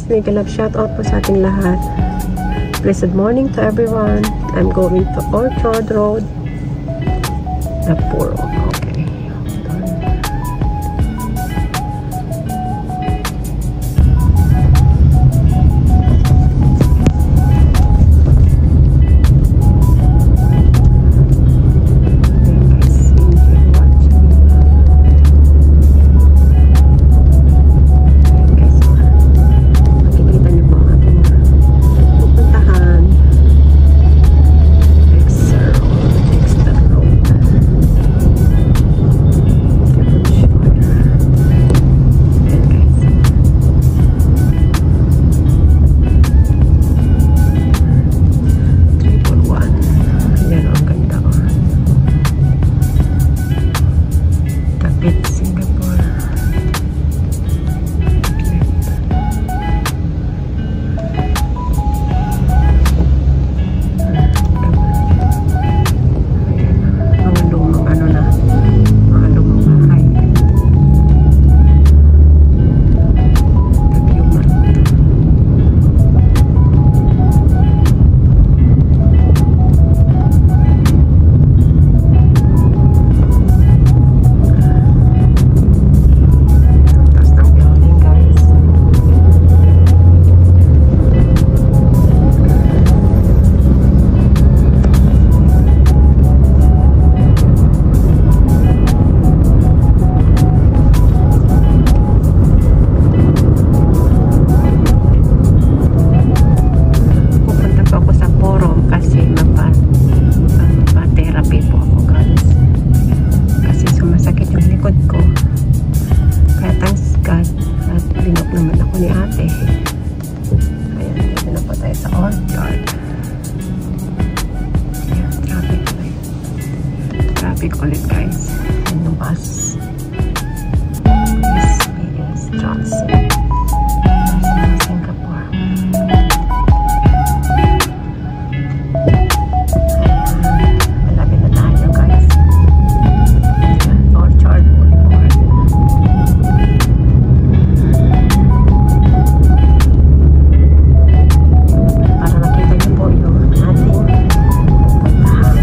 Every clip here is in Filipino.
mega love shoutout po sa ating lahat. Blessed morning to everyone. I'm going to Orchard Road, Napuro. Okay. Traffic ulit guys. And the bus. SBS Transit. Singapore. Malapit na tayo guys. Orchard Boulevard. Para makita niyo po yung ating puntahan.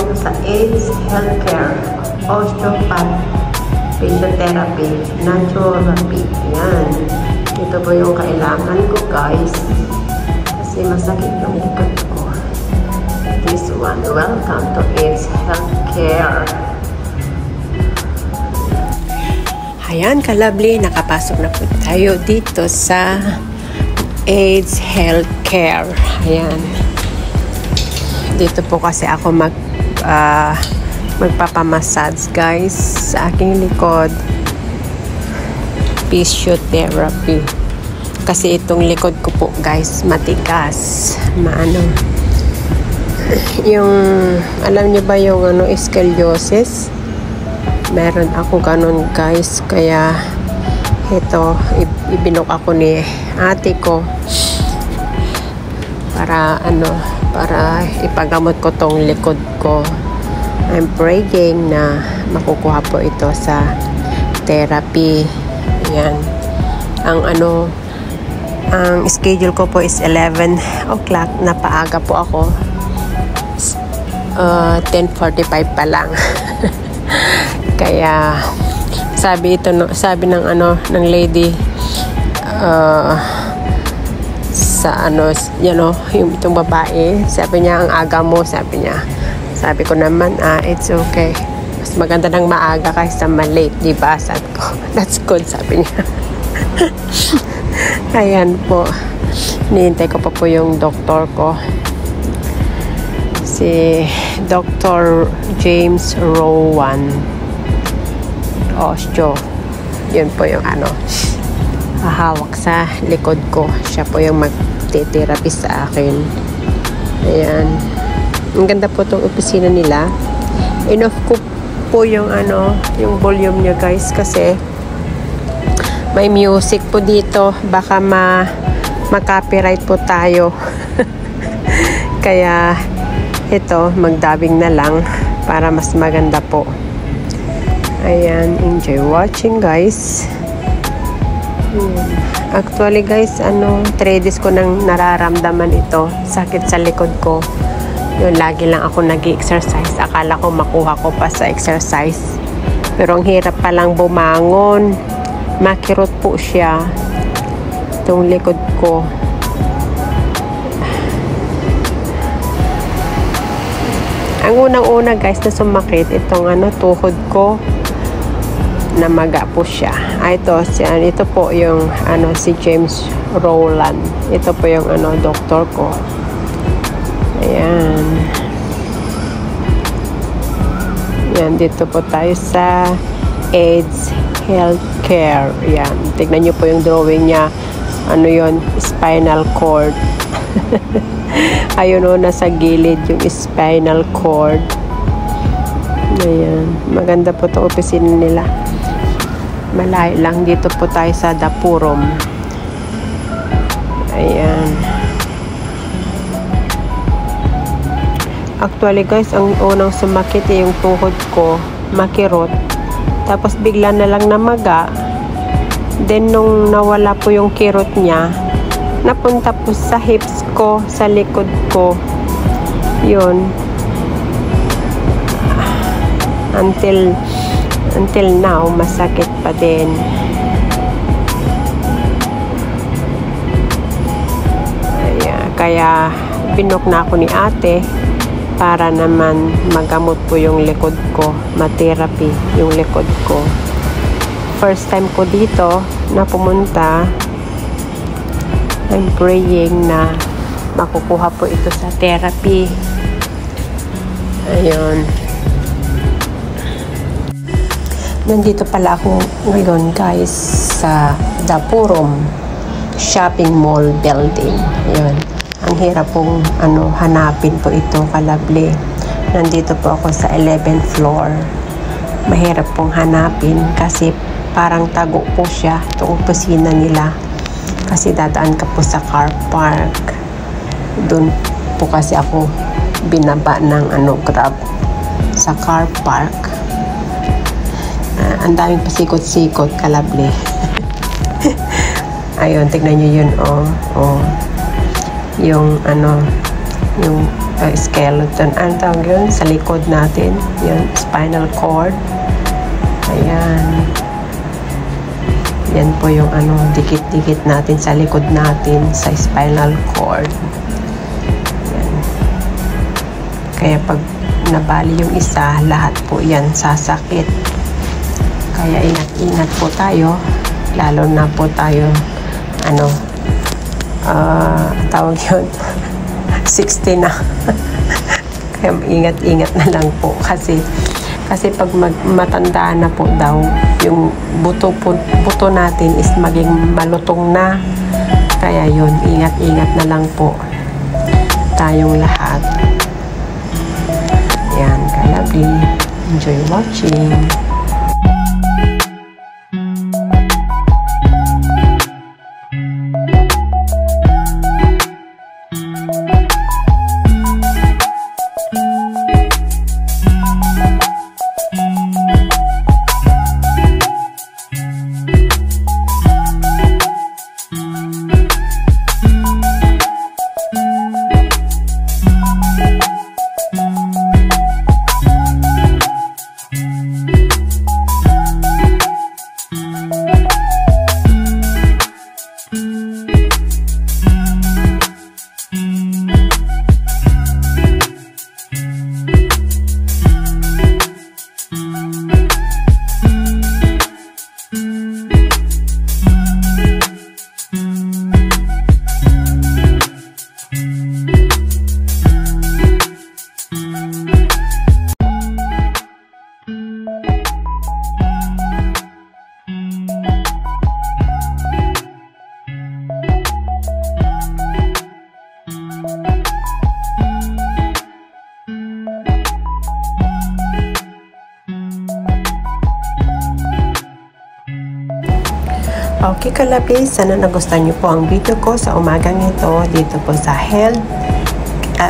ito sa AIDS Healthcare, Osteopath, Physiotherapy, Naturopathy. Yan. Ito po yung kailangan ko, guys. Kasi masakit yung likod ko. This one. Welcome to AIDS Healthcare. Ayan, kalabli, nakapasok na po tayo dito sa AIDS Healthcare. Ayan. Dito po kasi ako magpapamassage, guys, sa aking likod. Physiotherapy. Kasi itong likod ko po, guys, matigas. Yung, alam niyo ba yung scoliosis? Meron ako ganun, guys. Kaya ito, ibinok ako ni ate ko para ipagamot ko tong likod ko. I'm praying na makukuha po ito sa therapy. Ayan. Ang schedule ko po is 11 o'clock. Napaaga po ako. 10:45 pa lang. Kaya sabi ng lady yung itong babae, sabi niya ang aga mo, sabi niya. Sabi ko naman, it's okay. Mas maganda nang maaga kaysa ma-late, di ba? Sabi ko, that's good, sabi niya. Ayan po. Nihintay ko pa po yung doktor ko. Si Dr. James Rowan Osteo. Yun po yung hahawak sa likod ko. Siya po yung magte-therapy sa akin. Ayan. Ang ganda po itong opisina nila. Enough ko po yung yung volume niya, guys, kasi may music po dito. Baka ma-copyright po tayo. Kaya ito, magdubbing na lang para mas maganda po. Ayan, enjoy watching, guys. Actually, guys, 3 days ko nang nararamdaman ito. Sakit sa likod ko. Yun, lagi lang ako nag-exercise. Akala ko makuha ko pa sa exercise. Pero ang hirap palang bumangon. Makirot po siya. Itong likod ko. Ang unang-una, guys, na sumakit, itong tuhod ko. Namaga po siya. Ito po yung si James Rowland. Ito po yung doktor ko. Ayan. Yan, dito po tayo sa AIDS Healthcare. Yan. Tignan niyo po yung drawing niya. Yun? Spinal cord. Ayun, nasa gilid yung spinal cord. Ayan. Maganda po itong opisina nila. Malayo lang. Dito po tayo sa Dapurom. Ayan. Actually, guys, ang unang sumakit yung tuhod ko. Makirot. Tapos bigla na lang namaga. Then nung nawala po yung kirot niya, napunta po sa hips ko, sa likod ko. Yun. Until now, masakit pa din. Ayan. Kaya binok na ako ni ate para naman magamot po yung likod ko, ma-therapy yung likod ko. First time ko dito na pumunta. I'm praying na makukuha po ito sa therapy. Ayun. Nandito pala ako ngayon, guys, sa Dapurom Shopping Mall Building. Ayun. Ang hirap pong hanapin po ito, kalabli. Nandito po ako sa 11th floor. Mahirap pong hanapin kasi parang tago po siya, itong opisina nila. Kasi dadaan ka po sa car park. Doon po kasi ako binaba ng Grab sa car park. Ang daming pasikot-sikot, kalabli. Ayun, tignan nyo yun, yung skeleton. Ano tawag yun? Sa likod natin. Yun, spinal cord. Ayan. Yan po yung dikit-dikit natin sa likod natin sa spinal cord. Yan. Kaya pag nabali yung isa, lahat po yan sasakit. Kaya ingat-ingat po tayo. Lalo na po tayo, tawag yun, 60 na. Kaya ingat-ingat na lang po. Kasi pag matanda na po daw, yung buto natin is maging malutong na. Kaya yun, ingat-ingat na lang po tayong lahat. Yan, Kalabi. Enjoy watching. Okay, Kalabi, sana nagustuhan niyo po ang video ko sa umagang ito dito po sa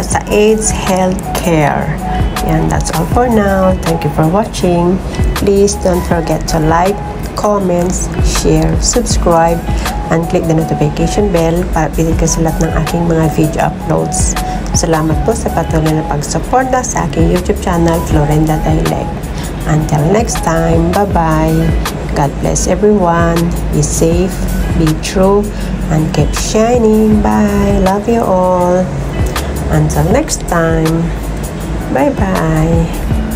sa AIDS Healthcare. And that's all for now. Thank you for watching. Please don't forget to like, comments, share, subscribe, and click the notification bell para updated ka sa lahat ng aking mga video uploads. Salamat po sa patuloy na pag-suporta sa aking YouTube channel, Florinda Dialect. Until next time, bye-bye. God bless everyone. Be safe, be true, and keep shining. Bye. Love you all. Until next time. Bye-bye.